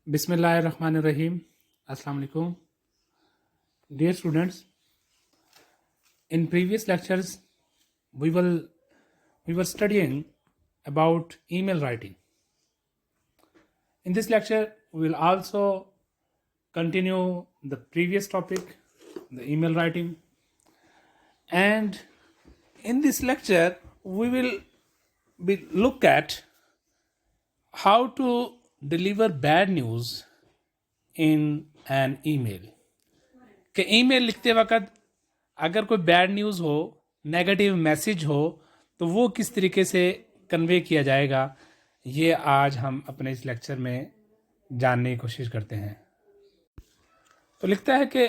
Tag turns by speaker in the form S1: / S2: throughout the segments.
S1: Bismillahirrahmanirrahim. Assalamu alaikum. Dear students, in previous lectures we were studying about email writing. In this lecture we will also continue the previous topic, the email writing, and in this lecture we will look at how to deliver bad news in an email. کہ ای میل لکھتے وقت اگر کوئی bad news ہو، negative message ہو، تو وہ کس طریقے سے کنوے کیا جائے گا، یہ آج ہم اپنے اس لیکچر میں جاننے کی کوشش کرتے ہیں. تو لکھتا ہے کہ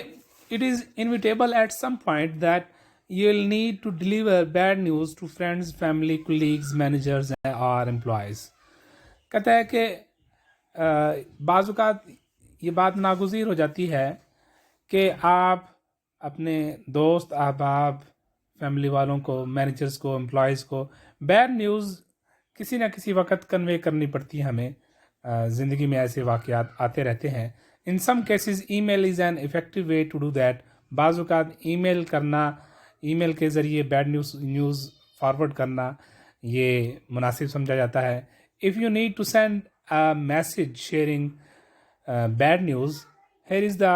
S1: it is inevitable at some point that you will need to deliver bad news to friends, family, colleagues, managers اور امپلائیز. کہتا ہے کہ بعض اوقات یہ بات ناگزیر ہو جاتی ہے کہ آپ اپنے دوست، احباب، فیملی والوں کو، مینیجرز کو، امپلائیز کو بیڈ نیوز کسی نہ کسی وقت کنوے کرنی پڑتی ہے. ہمیں زندگی میں ایسے واقعات آتے رہتے ہیں. In some cases email is an effective way to do that. بعض اوقات ای میل کرنا، ای میل کے ذریعے بیڈ نیوز فارورڈ کرنا یہ مناسب سمجھا جاتا ہے. If you need to send a message sharing bad news, here is the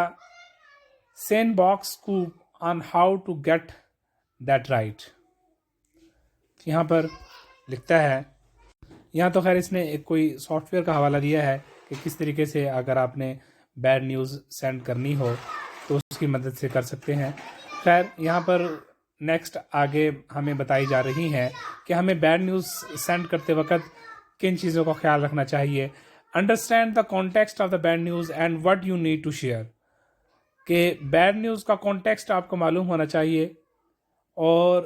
S1: sandbox scoop on how to get that right. یہاں پر لکھتا ہے، یہاں تو خیر اس نے ایک کوئی سافٹ ویئر کا حوالہ دیا ہے کہ کس طریقے سے اگر آپ نے بیڈ نیوز سینڈ کرنی ہو تو اس کی مدد سے کر سکتے ہیں. خیر یہاں پر نیکسٹ آگے ہمیں بتائی جا رہی ہیں کہ ہمیں بیڈ نیوز سینڈ کرتے وقت کن چیزوں کا خیال رکھنا چاہیے. Understand the context of the bad news and what you need to share. کہ بیڈ نیوز کا کانٹیکسٹ آپ کو معلوم ہونا چاہیے اور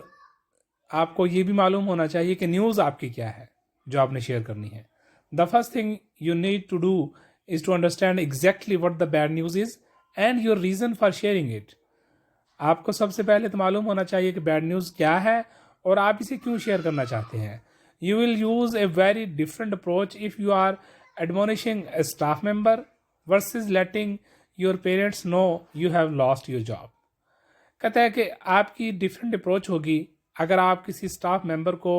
S1: آپ کو یہ بھی معلوم ہونا چاہیے کہ نیوز آپ کی کیا ہے جو آپ نے شیئر کرنی ہے. The first thing you need to do is to understand exactly what the bad news is and your reason for sharing it. آپ کو سب سے پہلے تو معلوم ہونا چاہیے کہ بیڈ نیوز کیا ہے اور آپ اسے کیوں شیئر کرنا چاہتے ہیں. You will use a very different approach if you are admonishing a staff member versus letting your parents know you have lost your job. کہتا ہے کہ آپ کی ڈفرینٹ اپروچ ہوگی اگر آپ کسی اسٹاف ممبر کو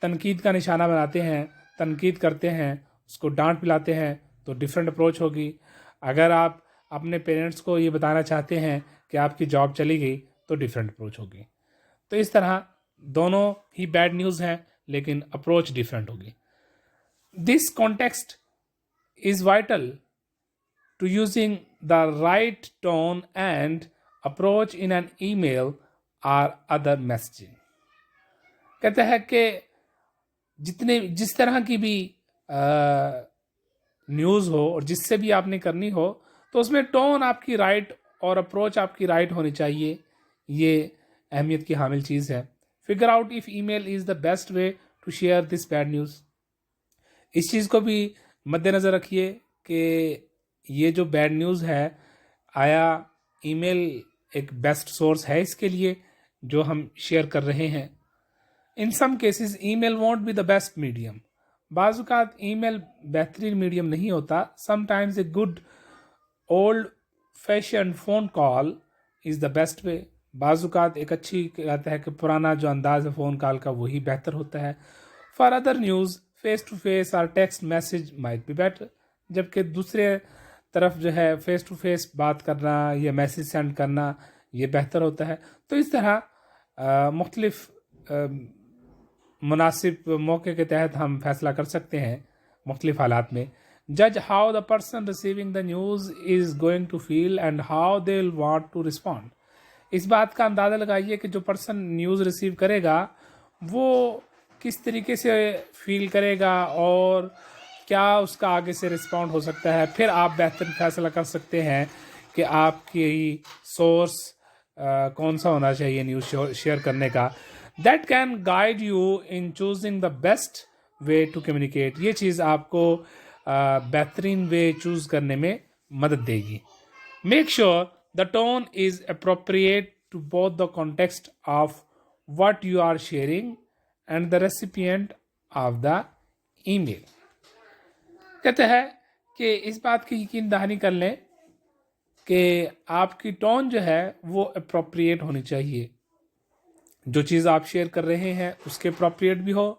S1: تنقید کا نشانہ بناتے ہیں، تنقید کرتے ہیں، اس کو ڈانٹ پلاتے ہیں تو ڈفرینٹ اپروچ ہوگی. اگر آپ اپنے پیرنٹس کو یہ بتانا چاہتے ہیں کہ آپ کی جاب چلی گئی تو ڈفرینٹ اپروچ ہوگی. تو اس طرح دونوں ہی بیڈ نیوز ہیں لیکن اپروچ ڈفرینٹ ہوگی. This context is vital to using the right tone and approach in an email or other messaging. کہتا ہے کہ جس طرح کی بھی نیوز ہو اور جس سے بھی آپ نے کرنی ہو تو اس میں ٹون آپ کی رائٹ اور اپروچ آپ کی رائٹ ہونی چاہیے. یہ اہمیت کی حامل چیز ہے. Figure out if email is the best way to share this bad news. اس چیز کو بھی مد نظر رکھیے کہ یہ جو بیڈ نیوز ہے آیا ای میل ایک بیسٹ سورس ہے اس کے لیے جو ہم شیئر کر رہے ہیں. In some cases email won't be the best medium. بعض اوقات ای میل بہترین میڈیم نہیں ہوتا. Sometimes a good old fashioned phone call is the best way. بعض اوقات ایک اچھی کہتا ہے کہ پرانا جو انداز ہے فون کال کا وہی بہتر ہوتا ہے. For other news face to face or text message might be better. جبکہ دوسرے طرف جو ہے فیس ٹو فیس بات کرنا یا میسج سینڈ کرنا یہ بہتر ہوتا ہے. تو اس طرح مختلف مناسب موقع کے تحت ہم فیصلہ کر سکتے ہیں مختلف حالات میں. جج how the person receiving the news is going to feel and how they will want to respond. اس بات کا اندازہ لگائیے کہ جو پرسن نیوز ریسیو کرے گا وہ کس طریقے سے فیل کرے گا اور کیا اس کا آگے سے رسپونڈ ہو سکتا ہے. پھر آپ بہتر فیصلہ کر سکتے ہیں کہ آپ کی سورس کون سا ہونا چاہیے نیوز شیئر کرنے کا. That can guide you in choosing the best way to communicate. یہ چیز آپ کو بہترین وے چوز کرنے میں مدد دے گی. Make sure the tone is appropriate to both the context of what you are sharing and the recipient of the email. کہتے ہیں کہ اس بات کی یقین دہانی کر لیں کہ آپ کی ٹون جو ہے وہ اپروپریٹ ہونی چاہیے. جو چیز آپ شیئر کر رہے ہیں اس کے اپروپریٹ بھی ہو,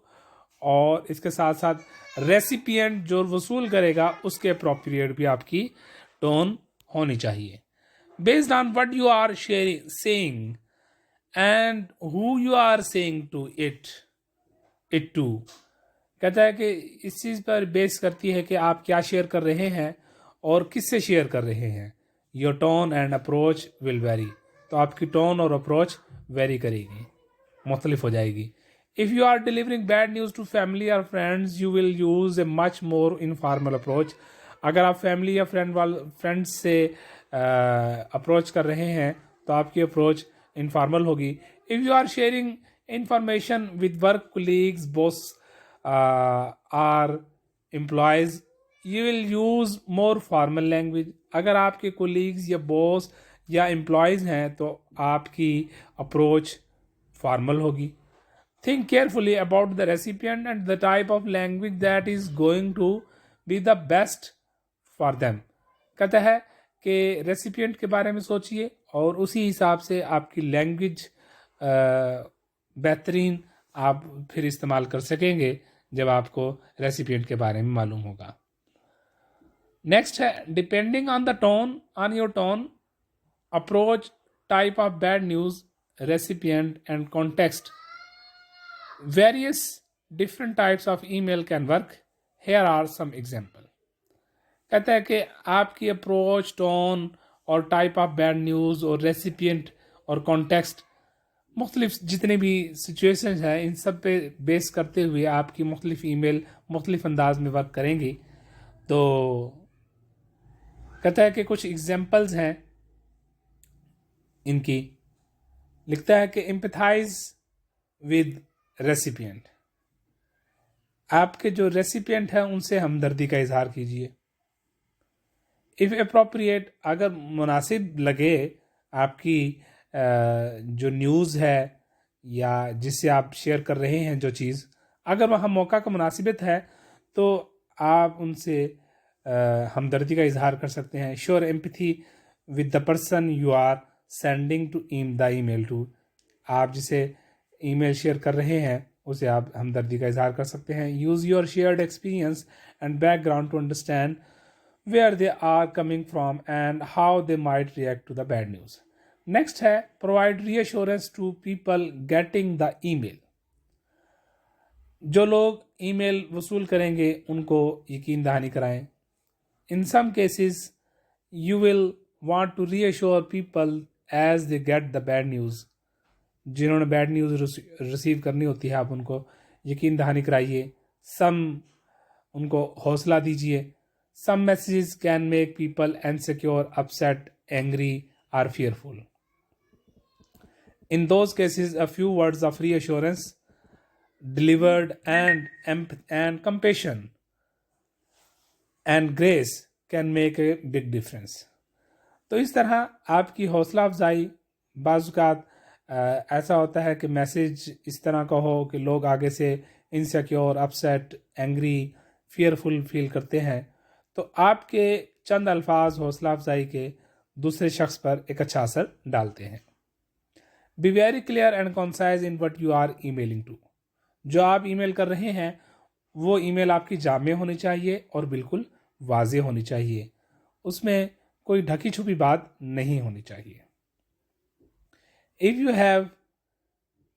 S1: اور اس کے ساتھ ساتھ ریسیپینٹ جو وصول کرے گا اس کے اپروپریٹ بھی آپ کی ٹون ہونی چاہیے. Based on what you are sharing seeing and who you are seeing to it to. کہتا ہے کہ اس چیز پر بیس کرتی ہے کہ آپ کیا شیئر کر رہے ہیں اور کس سے شیئر کر رہے ہیں. Your tone and approach will very. تو آپ کی ٹون اور اپروچ ویری کرے گی, مختلف ہو جائے گی. If you are delivering bad news to family or friends, you will use a much more informal approach. اگر آپ فیملی یا فرینڈ سے اپروچ کر رہے ہیں تو آپ کی اپروچ انفارمل ہوگی. If you are sharing information with work colleagues, boss or employees, you will use more formal language. اگر آپ کے کولیگز یا باس یا امپلائیز ہیں تو آپ کی اپروچ فارمل ہوگی. Think carefully about the recipient and the type of language that is going to be the best for them. کہتا ہے کہ ریسیپینٹ کے بارے میں سوچئے اور اسی حساب سے آپ کی لینگویج بہترین آپ پھر استعمال کر سکیں گے جب آپ کو ریسیپینٹ کے بارے میں معلوم ہوگا. نیکسٹ ہے depending on the tone, on your tone, approach, type of bad news, recipient and context. Various different types of email can work. Here are some example. کہتا ہے کہ آپ کی اپروچ, ٹون اور ٹائپ آف بیڈ نیوز اور recipient اور context مختلف جتنے بھی سچویشنز ہیں ان سب پہ بیس کرتے ہوئے آپ کی مختلف ای میل مختلف انداز میں ورک کریں گی. تو کہتا ہے کہ کچھ ایگزامپلز ہیں ان کی. لکھتا ہے کہ امپیتھائز ود ریسیپینٹ. آپ کے جو ریسیپینٹ ہیں ان سے ہمدردی کا اظہار کیجیے. اف اپروپریٹ, اگر مناسب لگے آپ کی جو نیوز ہے یا جس سے آپ شیئر کر رہے ہیں جو چیز, اگر وہاں موقع کا مناسبت ہے تو آپ ان سے ہمدردی کا اظہار کر سکتے ہیں. Show empathy with the person you are sending to the email to. آپ جسے ای میل شیئر کر رہے ہیں اسے آپ ہمدردی کا اظہار کر سکتے ہیں. Use your shared experience and background to understand where they are coming from and how they might react to the bad news. Next ہے provide reassurance to people getting the email. جو لوگ ای میل وصول کریں گے ان کو یقین دہانی کرائیں. In some cases you will want to reassure people as they get the bad news. جنہوں نے بیڈ نیوز ریسیو کرنی ہوتی ہے آپ ان کو یقین دہانی کرائیے. ان کو حوصلہ دیجیے. Some messages can make people insecure, upset, angry اور fearful. In those cases a few words of reassurance delivered and compassion and grace can make a big difference. تو اس طرح آپ کی حوصلہ افزائی. بعض اوقات ایسا ہوتا ہے کہ میسیج اس طرح کا ہو کہ لوگ آگے سے انسیکیور, اپسیٹ, اینگری, فیئرفل فیل کرتے ہیں, تو آپ کے چند الفاظ حوصلہ افزائی کے دوسرے شخص پر ایک اچھا اثر ڈالتے ہیں. Be very clear and concise in what you are emailing to. جو آپ ای میل کر رہے ہیں وہ ای میل آپ کی جامع ہونی چاہیے اور بالکل واضح ہونی چاہیے. اس میں کوئی ڈھکی چھپی بات نہیں ہونی چاہیے. If you have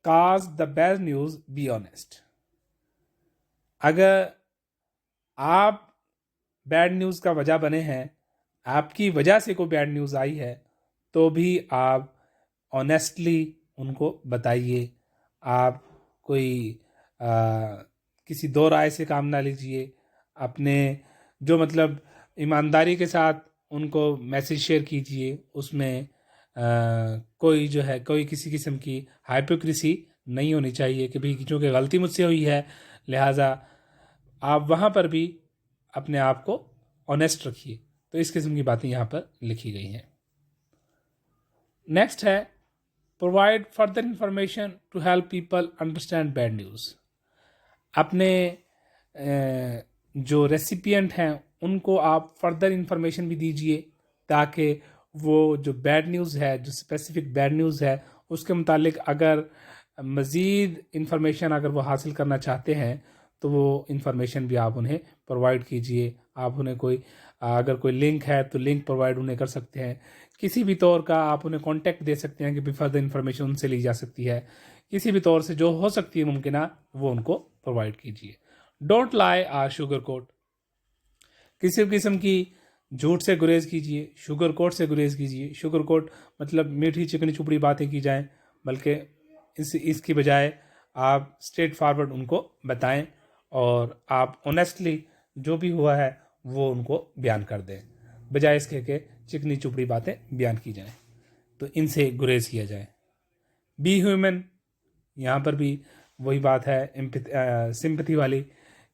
S1: caused the bad news, be honest. اگر آپ بیڈ نیوز کا وجہ بنے ہیں, آپ کی وجہ سے کوئی بیڈ نیوز آئی ہے, تو بھی آپ آنیسٹلی ان کو بتائیے. آپ کوئی کسی دو رائے سے کام نہ لیجیے. اپنے جو مطلب ایمانداری کے ساتھ ان کو میسیج شیئر کیجیے. اس میں کوئی جو ہے کوئی کسی قسم کی ہائپوکریسی نہیں ہونی چاہیے کہ بھئی چونکہ غلطی مجھ سے ہوئی ہے لہٰذا آپ وہاں پر بھی اپنے آپ کو آنیسٹ رکھیے. تو اس قسم کی باتیں یہاں پر لکھی گئی ہیں. نیکسٹ ہے provide further information to help people understand bad news. اپنے جو ریسیپینٹ ہیں ان کو آپ فردر انفارمیشن بھی دیجئے تاکہ وہ جو بیڈ نیوز ہے، جو اسپیسیفک بیڈ نیوز ہے، اس کے متعلق اگر مزید انفارمیشن اگر وہ حاصل کرنا چاہتے ہیں تو وہ انفارمیشن بھی آپ انہیں پرووائڈ کیجئے. آپ انہیں اگر کوئی لنک ہے تو لنک پرووائڈ انہیں کر سکتے ہیں. کسی بھی طور کا آپ انہیں کانٹیکٹ دے سکتے ہیں کہ بھی فردر انفارمیشن ان سے لی جا سکتی ہے. کسی بھی طور سے جو ہو سکتی ہے ممکنہ وہ ان کو پرووائڈ کیجئے. ڈونٹ لائی آر شوگر کوٹ. کسی بھی قسم کی جھوٹ سے گریز کیجئے، شوگر کوٹ سے گریز کیجئے. شوگر کوٹ مطلب میٹھی چکنی چپڑی باتیں کی جائیں، بلکہ اس کی بجائے آپ اسٹریٹ فارورڈ ان کو بتائیں اور آپ اونیسٹلی جو بھی ہوا ہے وہ ان کو بیان کر دیں، بجائے اس کے کہ چکنی چپڑی باتیں بیان کی جائیں. تو ان سے گریز کیا جائے. بی ہیومن، یہاں پر بھی وہی بات ہے سمپتھی والی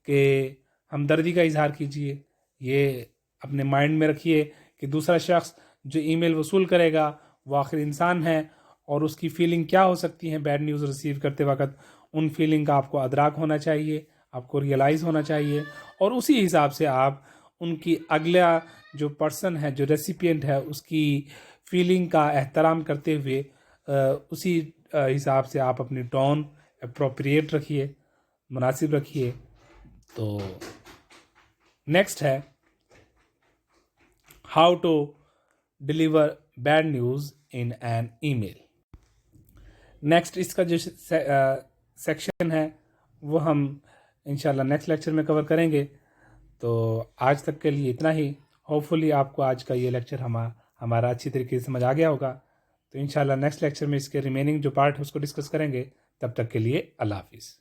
S1: کہ ہمدردی کا اظہار کیجیے. یہ اپنے مائنڈ میں رکھیے کہ دوسرا شخص جو ای میل وصول کرے گا وہ آخر انسان ہے اور اس کی فیلنگ کیا ہو سکتی ہیں بیڈ نیوز ریسیو کرتے وقت. ان فیلنگ کا آپ کو ادراک ہونا چاہیے، آپ کو ریئلائز ہونا چاہیے، اور اسی حساب سے آپ ان کی اگلا جو پرسن ہے، جو ریسیپینٹ ہے، اس کی فیلنگ کا احترام کرتے ہوئے اسی حساب سے آپ اپنی ٹون اپروپریٹ رکھیے، مناسب رکھیے. تو نیکسٹ ہے how to deliver bad news in an email. Next اس کا جو سیکشن ہے وہ ہم انشاءاللہ نیکسٹ لیکچر میں کور کریں گے. تو آج تک کے لیے اتنا ہی. ہوپ فلی آپ کو آج کا یہ لیکچر ہمارا اچھی طریقے سے سمجھ آ گیا ہوگا. تو انشاءاللہ نیکسٹ لیکچر میں اس کے ریمیننگ جو پارٹ ہے اس کو ڈسکس کریں گے. تب تک کے لیے اللہ حافظ.